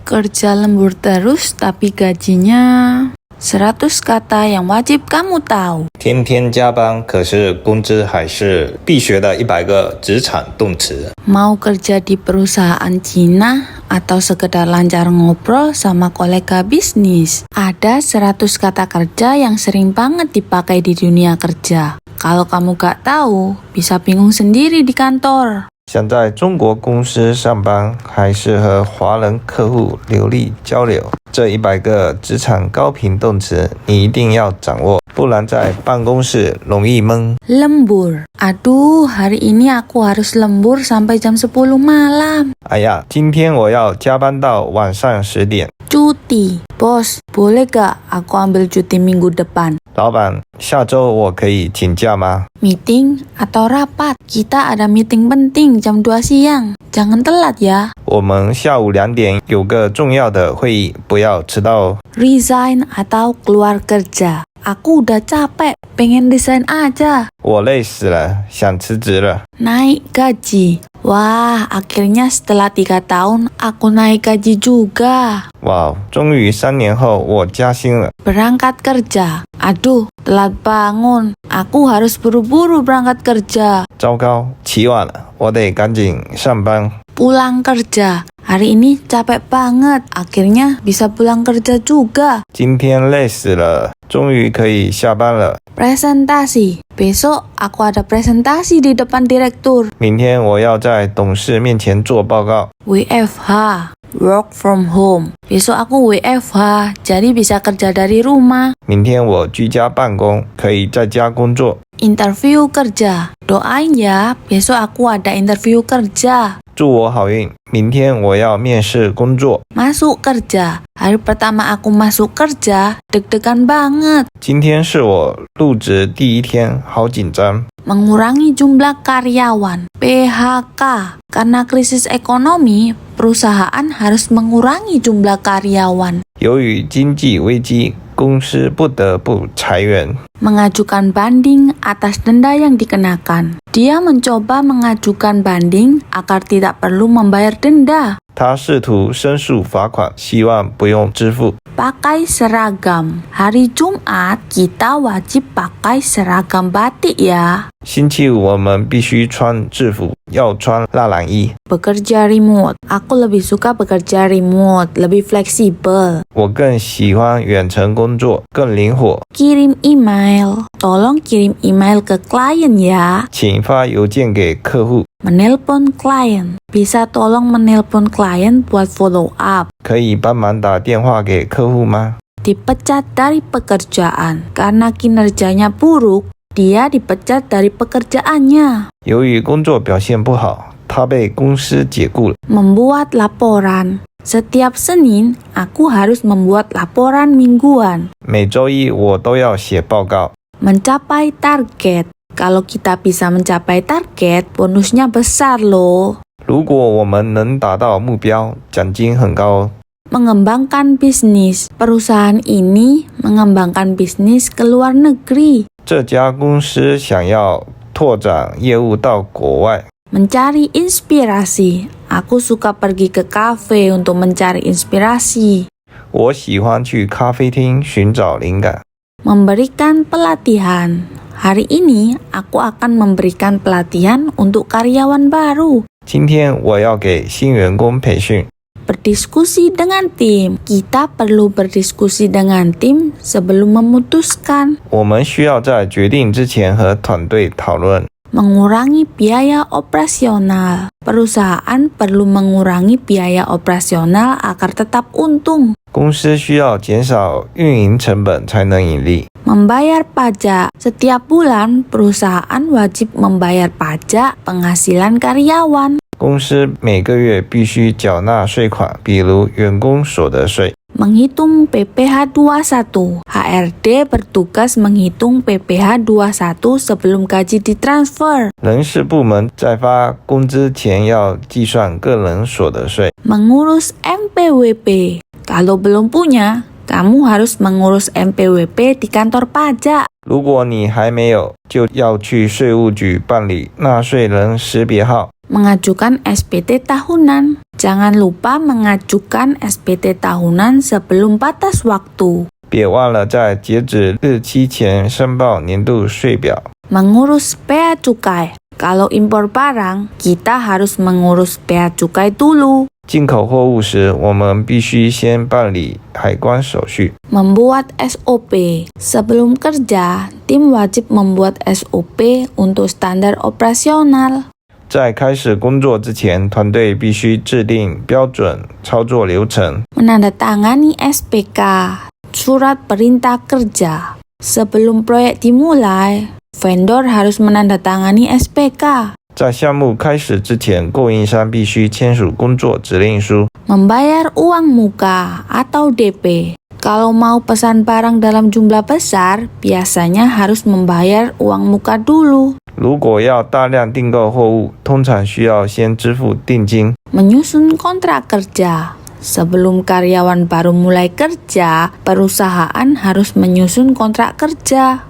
Kerja lembur terus tapi gajinya 100 kata yang wajib kamu tahu. 天天加班，可是工资还是必学的100个职场动词。 Mau kerja di perusahaan Cina atau sekedar lancar ngobrol sama kolega bisnis? Ada 100 kata kerja yang sering banget dipakai di dunia kerja. Kalau kamu gak tahu, bisa bingung sendiri di kantor. 想在中国公司上班，还是和华人客户流利交流，这100个职场高频动词你一定要掌握，不然在办公室容易懵。 Lembur. Aduh, hari ini aku harus lembur sampai jam 10 malam. 哎呀，今天我要加班到晚上10点。 Cuti. Bos, boleh gak aku ambil cuti minggu depan? 老板，下周我可以请假吗？ Meeting atau rapat? Kita ada meeting penting jam 2 siang. Jangan telat ya. 我们下午2点有个重要的会议，不要迟到哦。 Resign atau keluar kerja. Aku udah capek, pengen resign aja. 我累死了，想辞职了。 Naik gaji. Wah, akhirnya setelah 3 tahun aku naik gaji juga. 哇，终于3年后我加薪了。 Berangkat kerja. Aduh, telat bangun. Aku harus buru-buru berangkat kerja. 糟糕，起晚了，我得赶紧上班。 Pulang kerja. Hari ini capek banget. Akhirnya bisa pulang kerja juga. 今天累死了，终于可以下班了。 Presentasi. Besok aku ada presentasi di depan direktur. 明天我要在董事面前做报告。 WFH. Work from home. Besok aku WFH, jadi bisa kerja dari rumah. 明天我居家办公，可以在家工作。 Interview kerja. Doain ya, besok aku ada interview kerja. 祝我好运，明天我要面试工作。 Masuk kerja. Hari pertama aku masuk kerja, deg-degan banget. 今天是我入职第1天，好紧张。 Mengurangi jumlah karyawan. PHK. Karena krisis ekonomi, perusahaan harus mengurangi jumlah karyawan. 由于经济危机，公司不得不裁员。 Mengajukan banding atas denda yang dikenakan. Dia mencoba mengajukan banding agar tidak perlu membayar denda. 他试图申诉罚款，希望不用支付。 Pakai seragam. Hari Jumat kita wajib pakai seragam batik ya. 星期五我们必须穿制服，要穿蜡染衣。 Bekerja remote. Aku lebih suka bekerja remote, lebih fleksibel. 我更喜欢远程工作，更灵活。 Kirim email. Tolong kirim email ke klien ya. 请发邮件给客户， Menelpon klien. Bisa tolong menelpon klien buat follow up. 可以帮忙打电话给客户吗？ Dipecat dari pekerjaan. Karena kinerjanya buruk, dia dipecat dari pekerjaannya. 由于工作表现不好，他被公司解雇了。 Membuat laporan. Setiap Senin, aku harus membuat laporan mingguan. 每周一我都要写报告。 Mencapai target. Kalau kita bisa mencapai target, bonusnya besar loh. 如果我们能达到目标，奖金很高哦。 Mengembangkan bisnis. Perusahaan ini mengembangkan bisnis ke luar negeri. 这家公司想要拓展业务到国外。 Mencari inspirasi. Aku suka pergi ke kafe untuk mencari inspirasi. 我喜欢去咖啡厅寻找灵感。 Memberikan pelatihan. Hari ini aku akan memberikan pelatihan untuk karyawan baru. 今天我要给新员工培训。 Berdiskusi dengan tim. Kita perlu berdiskusi dengan tim sebelum memutuskan. 我们需要在决定之前和团队讨论。 Mengurangi biaya operasional. Perusahaan perlu mengurangi biaya operasional agar tetap untung. 公司需要减少运营成本才能盈利。 Membayar pajak. Setiap bulan, perusahaan wajib membayar pajak penghasilan karyawan. 公司每个月必须缴纳税款，比如员工所得税。 Menghitung PPh 21. HRD bertugas menghitung PPh 21 sebelum gaji ditransfer. 人事部门在发工资前要计算个人所得税。 Mengurus MPWP. Kalau belum punya, kamu harus mengurus MPWP di kantor pajak. 如果你还没有，就要去税务局办理纳税人识别号。 Mengajukan SPT tahunan. Jangan lupa mengajukan SPT tahunan sebelum batas waktu. 别忘了在截止日期前申报年度税表。 Mengurus bea cukai. Kalau impor barang, kita harus mengurus bea cukai dulu. 进口货物时，我们必须先办理海关手续。 Membuat SOP. Sebelum kerja, tim wajib membuat SOP untuk standar operasional. 在开始工作之前，团队必须制定标准操作流程。 Menandatangani SPK, surat perintah kerja. Sebelum proyek dimulai, vendor harus menandatangani SPK. 在项目开始之前，供应商必须签署工作指令书。 Membayar uang muka atau DP. Kalau mau pesan barang dalam jumlah besar, biasanya harus membayar uang muka dulu. 如果要大量订购货物，通常需要先支付定金。 Menyusun kontrak kerja. Sebelum karyawan baru mulai kerja, perusahaan harus menyusun kontrak kerja.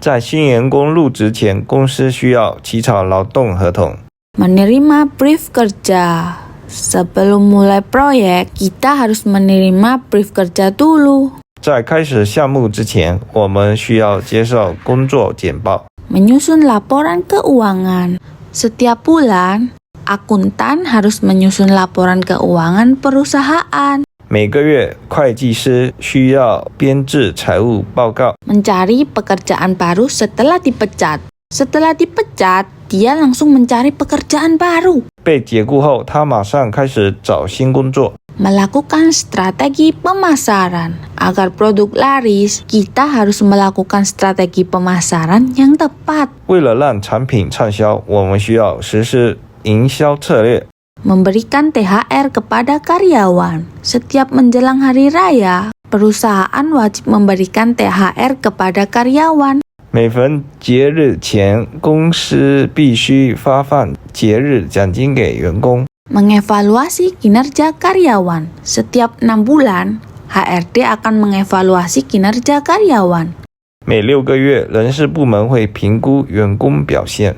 在新员工入职前，公司需要起草劳动合同。 Menerima brief kerja. Sebelum mulai proyek, kita harus menerima brief kerja dulu. 在开始项目之前，我们需要接受工作简报。 Menyusun laporan keuangan. Setiap bulan, akuntan harus menyusun laporan keuangan perusahaan. 每个月，会计师需要编制财务报告。 Mencari pekerjaan baru setelah dipecat. Setelah dipecat, dia langsung mencari pekerjaan baru. 被解雇后，他马上开始找新工作。 Melakukan strategi pemasaran. Agar produk laris, kita harus melakukan strategi pemasaran yang tepat. 为了让产品畅销，我们需要实施营销策略。 Memberikan THR kepada karyawan. Setiap menjelang hari raya, perusahaan wajib memberikan THR kepada karyawan. 每逢节日前，公司必须发放节日奖金给员工。 Mengevaluasi kinerja karyawan. Setiap 6 bulan, HRD akan mengevaluasi kinerja karyawan. 每6个月，人事部门会评估员工表现。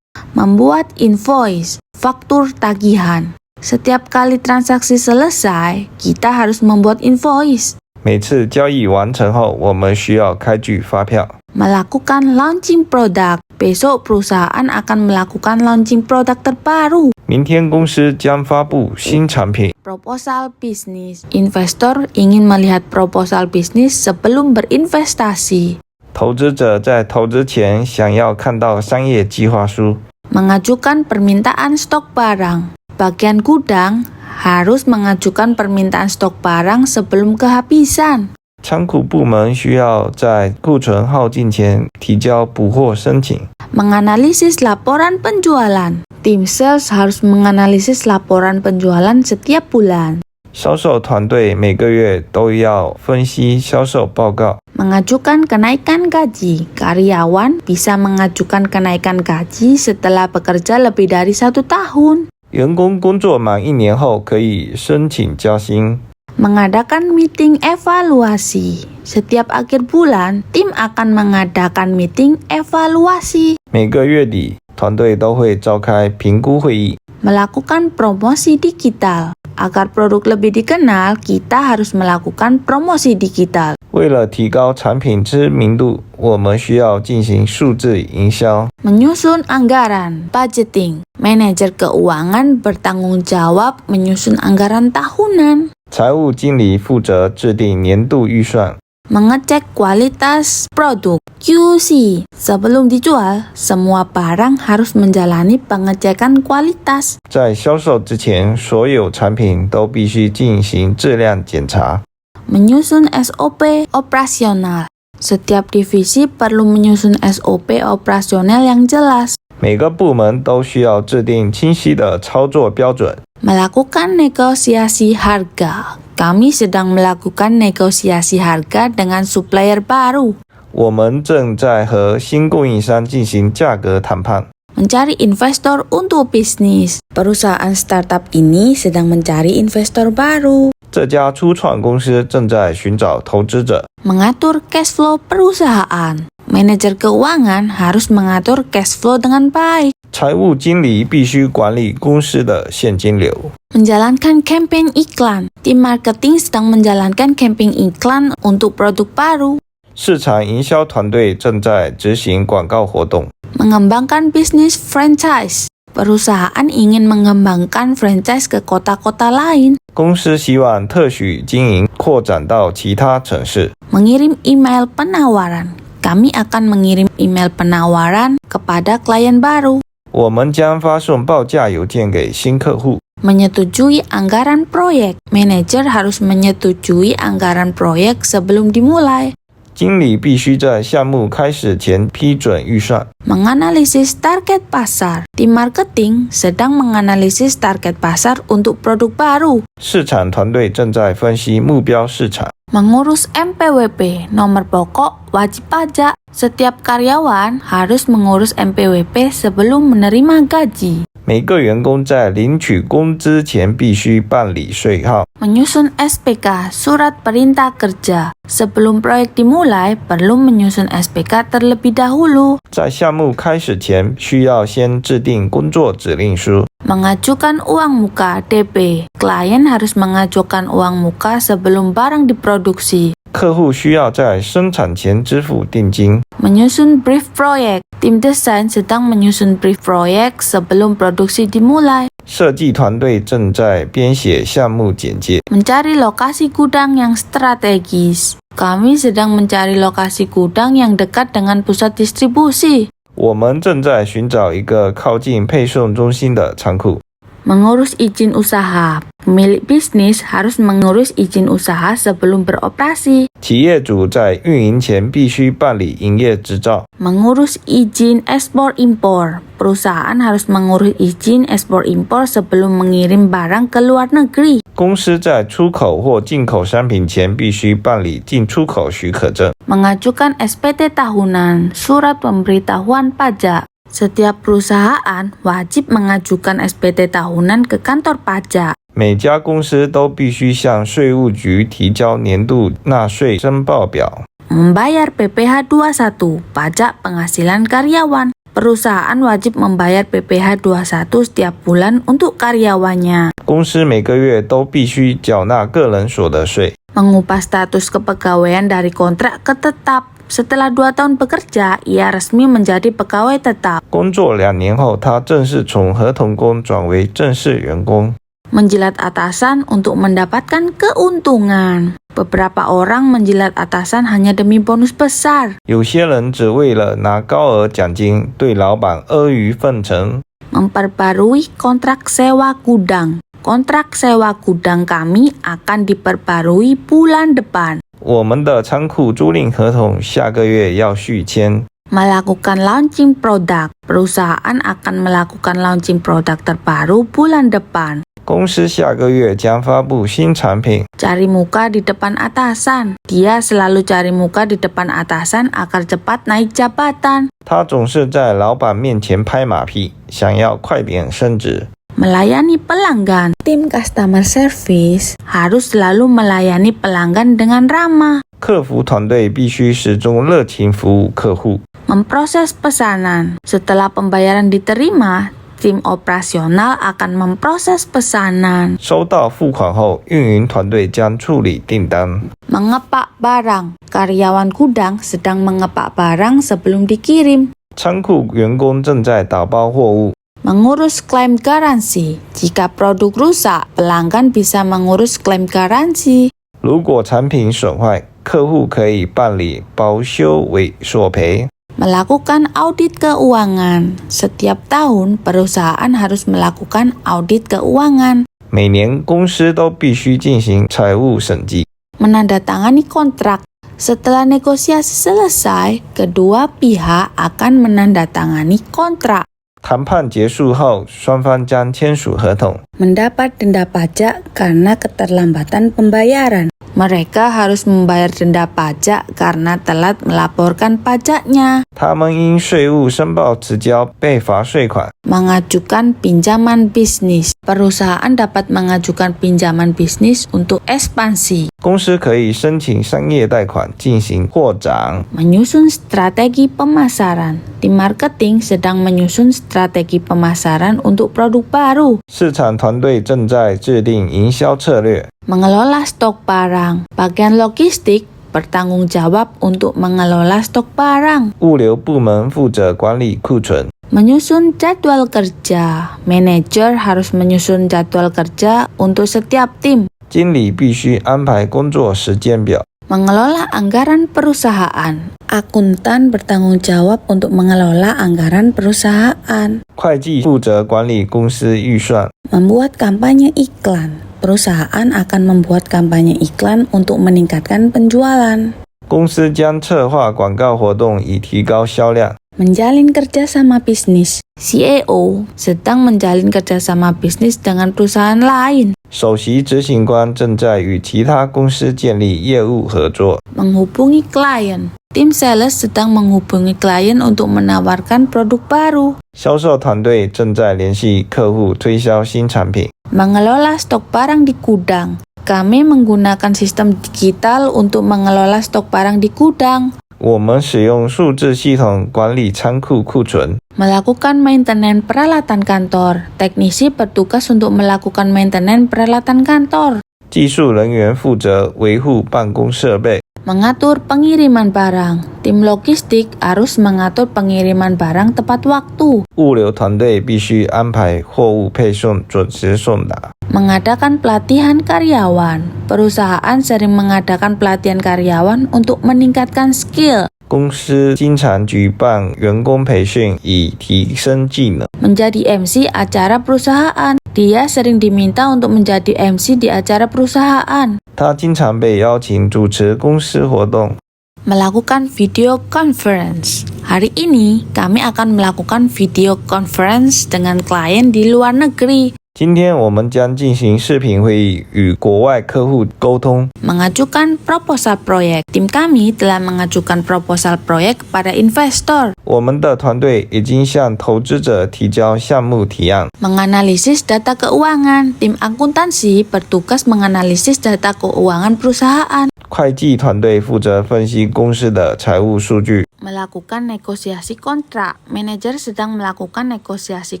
Membuat invoice, faktur tagihan. Setiap kali transaksi selesai, kita harus membuat invoice. 每次交易完成后，我们需要开具发票。 Melakukan launching product. Besok perusahaan akan melakukan launching produk terbaru. 明天公司将发布新产品。 Proposal bisnis. Investor ingin melihat proposal bisnis sebelum berinvestasi. 投资者在投资前想要看到商业计划书。 Mengajukan permintaan stok barang. Bagian gudang harus mengajukan permintaan stok barang sebelum kehabisan. 仓库部门需要在库存耗尽前提交补货申请。 Menganalisis laporan penjualan. Tim sales harus menganalisis laporan penjualan setiap bulan. 销售团队每个月都要分析销售报告。 Mengajukan kenaikan gaji. Karyawan bisa mengajukan kenaikan gaji setelah bekerja lebih dari 1 tahun. 员工工作满1年后可以申请加薪。 Mengadakan meeting evaluasi. Setiap akhir bulan, tim akan mengadakan meeting evaluasi. 每个月底，团队都会召开评估会议。 Melakukan promosi digital. Agar produk lebih dikenal, kita harus melakukan promosi digital. 为了提高产品知名度，我们需要进行数字营销。 Menyusun anggaran, budgeting. Manajer keuangan bertanggung jawab menyusun anggaran tahunan. 财务经理负责制定年度预算。 Mengecek kualitas produk, QC. Sebelum dijual, semua barang harus menjalani pengecekan kualitas. 在销售之前，所有产品都必须进行质量检查。 Menyusun SOP operasional. Setiap divisi perlu menyusun SOP operasional yang jelas. 每个部门都需要制定清晰的操作标准。 Melakukan negosiasi harga. Kami sedang melakukan negosiasi harga dengan supplier baru. 我们正在和新供应商进行价格谈判。 Mencari investor untuk bisnis. Perusahaan startup ini sedang mencari investor baru. 这家初创公司正在寻找投资者。 Mengatur cash flow perusahaan. Manajer keuangan harus mengatur cash flow dengan baik. 财务经理必须管理公司的现金流。 Menjalankan campaign iklan. Tim marketing sedang menjalankan campaign iklan untuk produk baru. 市场营销团队正在执行广告活动。 Mengembangkan bisnis franchise. Perusahaan ingin mengembangkan franchise ke kota-kota lain. 公司希望特许经营扩展到其他城市。 Mengirim email penawaran. Kami akan mengirim email penawaran kepada klien baru. 我们将发送报价邮件给新客户。 Menyetujui anggaran proyek. Manajer harus menyetujui anggaran proyek sebelum dimulai. 经理必须在项目开始前批准预算。 Menganalisis target pasar. Tim marketing sedang menganalisis target pasar untuk produk baru. 市场团队正在分析目标市场。 Mengurus MPWP, nomor pokok wajib pajak. Setiap karyawan harus mengurus MPWP sebelum menerima gaji. 每个员工在领取工资前必须办理税号。 Menyusun SPK, surat perintah kerja. Sebelum proyek dimulai, perlu menyusun SPK terlebih dahulu. 在项目开始前，需要先制定工作指令书。 Mengajukan uang muka DP. Klien harus mengajukan uang muka sebelum barang diproduksi. 客户需要在生产前支付定金。 Menyusun brief proyek. Tim desain sedang menyusun brief proyek sebelum produksi dimulai. 设计团队正在编写项目简介。 Mencari lokasi gudang yang strategis. Kami sedang mencari lokasi gudang yang dekat dengan pusat distribusi. 我们正在寻找一个靠近配送中心的仓库。 Mengurus izin usaha. Pemilik bisnis harus mengurus izin usaha sebelum beroperasi. 企业主在运营前必须办理营业执照。 Mengurus izin ekspor-impor. Perusahaan harus mengurus izin ekspor-impor sebelum mengirim barang ke luar negeri. 公司在出口或进口商品前必须办理进出口许可证。 Mengajukan SPT tahunan, surat pemberitahuan pajak. Setiap perusahaan wajib mengajukan SPT tahunan ke kantor pajak. 每家公司都必须向税务局提交年度纳税申报表。 Membayar PPh 21, pajak penghasilan karyawan. Perusahaan wajib membayar PPh 21 setiap bulan untuk karyawannya. 公司每个月都必须缴纳个人所得税。 Mengubah status kepegawaian dari kontrak ke tetap. Setelah 2 tahun bekerja, ia resmi menjadi pegawai tetap. 工作2年后，他正式从合同工转为正式员工。 Menjilat atasan untuk mendapatkan keuntungan. Beberapa orang menjilat atasan hanya demi bonus besar. 有些人只为了拿高额奖金，对老板阿谀奉承。 Memperbarui kontrak sewa gudang. Kontrak sewa gudang kami akan diperbarui bulan depan. 我们的仓库租赁合同下个月要续签。 Melakukan launching produk. Perusahaan akan melakukan launching produk terbaru bulan depan. 公司下个月将发布新产品。 Cari muka di depan atasan. Dia selalu cari muka di depan atasan agar cepat naik jabatan. 他总是在老板面前拍马屁，想要快点升职。 Melayani pelanggan. Tim customer service harus selalu melayani pelanggan dengan ramah. 客服团队必须始终热情服务客户。 Memproses pesanan. Setelah pembayaran diterima, tim operasional akan memproses pesanan. 收到付款后，运营团队将处理订单。 Mengepak barang. Karyawan gudang sedang mengepak barang sebelum dikirim. 仓库员工正在打包货物。 Mengurus klaim garansi. Jika produk rusak, pelanggan bisa mengurus klaim garansi. 如果产品损坏，客户可以办理保修委索赔。 Melakukan audit keuangan. Setiap tahun, perusahaan harus melakukan audit keuangan. 每年公司都必须进行财务审计。 Menandatangani kontrak. Setelah negosiasi selesai, kedua pihak akan menandatangani kontrak. 谈判结束后，双方将签署合同。 Mendapat denda pajak karena keterlambatan pembayaran. Mereka harus membayar denda pajak karena telat melaporkan pajaknya. 他们因税务申报迟交被罚税款。 Mengajukan pinjaman bisnis. Perusahaan dapat mengajukan pinjaman bisnis untuk ekspansi. 公司可以申请商业贷款进行扩展。 Menyusun strategi pemasaran. Tim marketing sedang menyusun strategi pemasaran untuk produk baru. 市场团队正在制定营销策略。 Mengelola stok barang. Bagian logistik bertanggung jawab untuk mengelola stok barang. 物流部门负责管理库存。 Menyusun jadwal kerja. Manajer harus menyusun jadwal kerja untuk setiap tim. 经理必须安排工作时间表。 Mengelola anggaran perusahaan. Akuntan bertanggung jawab untuk mengelola anggaran perusahaan. 会计负责管理公司预算。 Membuat kampanye iklan. Perusahaan akan membuat kampanye iklan untuk meningkatkan penjualan. 公司将策划广告活动以提高销量。 Menjalin kerjasama bisnis. CEO sedang menjalin kerjasama bisnis dengan perusahaan lain. 首席执行官正在与其他公司建立业务合作。 Menghubungi klien. Tim sales sedang menghubungi klien untuk menawarkan produk baru. 销售团队正在联系客户推销新产品。 Mengelola stok barang di gudang. Kami menggunakan sistem digital untuk mengelola stok barang di gudang. 我们使用数字系统管理仓库库存。 Melakukan maintenance peralatan kantor. Teknisi bertugas untuk melakukan maintenance peralatan kantor. 技术人员负责维护办公设备。 Mengatur pengiriman barang. Tim logistik harus mengatur pengiriman barang tepat waktu. 物流团队必须安排货物配送准时送达。 Mengadakan pelatihan karyawan. Perusahaan sering mengadakan pelatihan karyawan untuk meningkatkan skill. 公司经常举办员工培训以提升技能。 Menjadi MC acara perusahaan. Dia sering diminta untuk menjadi MC di acara perusahaan. 他经常被邀请主持公司活动。 Melakukan video conference. Hari ini kami akan melakukan video conference dengan klien di luar negeri. 今天我们将进行视频会议，与国外客户沟通。 Mengajukan proposal proyek. Tim kami telah mengajukan proposal proyek kepada investor. 我们的团队已经向投资者提交项目提案。 Menganalisis data keuangan. Tim akuntansi bertugas menganalisis data keuangan perusahaan. 会计团队负责分析公司的财务数据。 Melakukan negosiasi kontrak. Manajer sedang melakukan negosiasi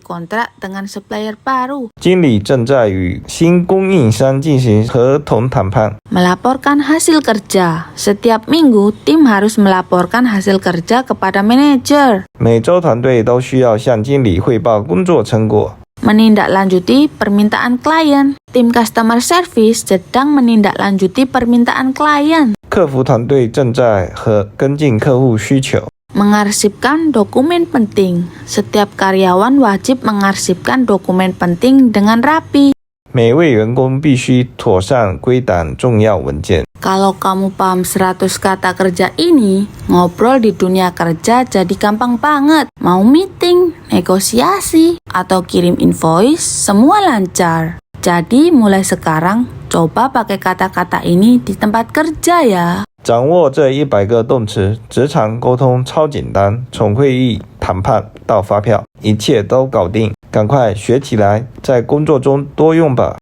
kontrak dengan supplier baru. 经理正在与新供应商进行合同谈判。 Melaporkan hasil kerja. Setiap minggu, tim harus melaporkan hasil kerja kepada manajer. 每周团队都需要向经理汇报工作成果。 Menindaklanjuti permintaan klien. Tim customer service sedang menindaklanjuti permintaan klien. 客服团队正在跟进客户需求。 Mengarsipkan dokumen penting. Setiap karyawan wajib mengarsipkan dokumen penting dengan rapi. 每位员工必须妥善归档重要文件。 Kalau kamu paham 100 kata kerja ini, ngobrol di dunia kerja jadi gampang banget. Mau meeting, negosiasi, atau kirim invoice, semua lancar. Jadi mulai sekarang, coba pakai kata-kata ini di tempat kerja ya. 掌握这100个动词，职场沟通超简单，从会议、谈判到发票，一切都搞定。赶快学起来，在工作中多用吧。